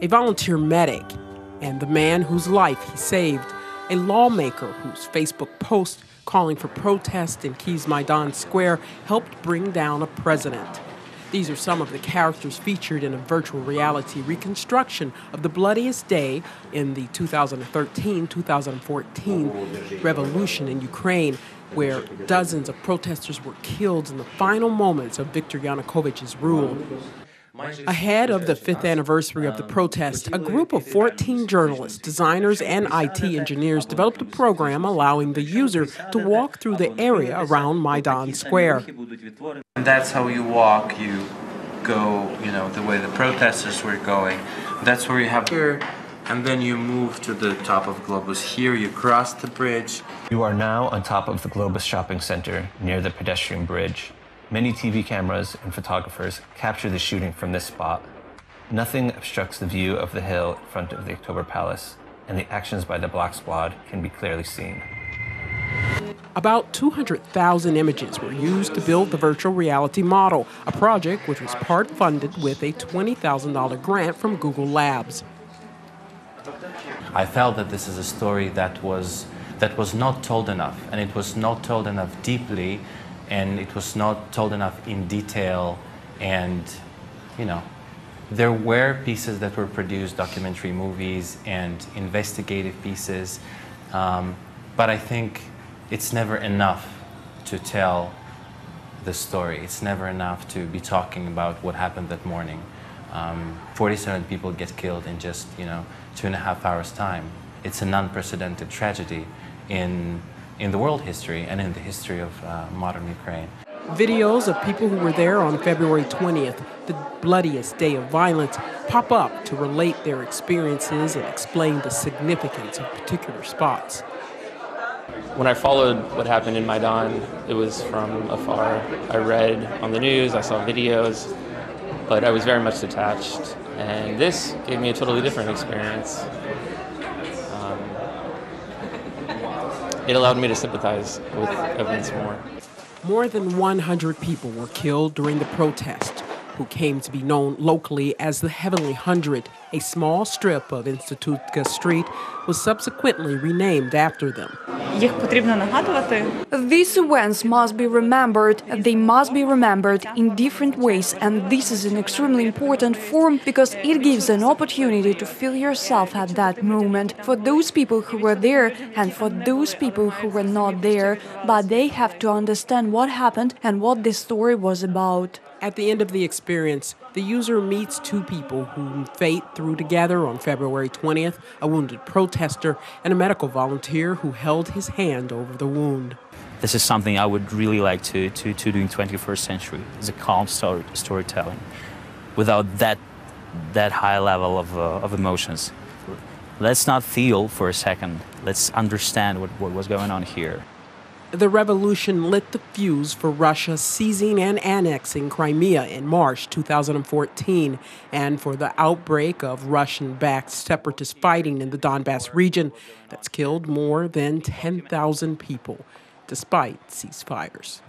a volunteer medic, and the man whose life he saved, a lawmaker whose Facebook post calling for protest in Kyiv's Maidan Square helped bring down a president. These are some of the characters featured in a virtual reality reconstruction of the bloodiest day in the 2013-2014 revolution in Ukraine, where dozens of protesters were killed in the final moments of Viktor Yanukovych's rule. Ahead of the 5th anniversary of the protest, a group of 14 journalists, designers, and IT engineers developed a program allowing the user to walk through the area around Maidan Square. And that's how you walk, you go, the way the protesters were going. That's where you have here, and then you move to the top of Globus here, you cross the bridge. You are now on top of the Globus shopping center near the pedestrian bridge. Many TV cameras and photographers capture the shooting from this spot. Nothing obstructs the view of the hill in front of the October Palace, and the actions by the Black Squad can be clearly seen. About 200,000 images were used to build the virtual reality model, a project which was part funded with a $20,000 grant from Google Labs. I felt that this is a story that was not told enough, and it was not told enough deeply, and it was not told enough in detail. And there were pieces that were produced, documentary movies and investigative pieces, but I think it's never enough to tell the story. It's never enough to be talking about what happened that morning. 47 people get killed in just 2.5 hours time. It's an unprecedented tragedy in the world history and in the history of modern Ukraine. Videos of people who were there on February 20th, the bloodiest day of violence, pop up to relate their experiences and explain the significance of particular spots. When I followed what happened in Maidan, it was from afar. I read on the news, I saw videos, but I was very much detached. And this gave me a totally different experience. It allowed me to sympathize with events more. More than 100 people were killed during the protest, who came to be known locally as the Heavenly 100. A small strip of Institutka Street was subsequently renamed after them. These events must be remembered. They must be remembered in different ways, and this is an extremely important form because it gives an opportunity to feel yourself at that moment for those people who were there and for those people who were not there, but they have to understand what happened and what this story was about. At the end of the experience, the user meets two people whom fate threw together on February 20th, a wounded protester and a medical volunteer who held his hand over the wound. This is something I would really like to do in 21st century. It's a calm storytelling without that high level of emotions. Let's not feel for a second. Let's understand what was going on here. The revolution lit the fuse for Russia seizing and annexing Crimea in March 2014, and for the outbreak of Russian-backed separatist fighting in the Donbass region that's killed more than 10,000 people, despite ceasefires.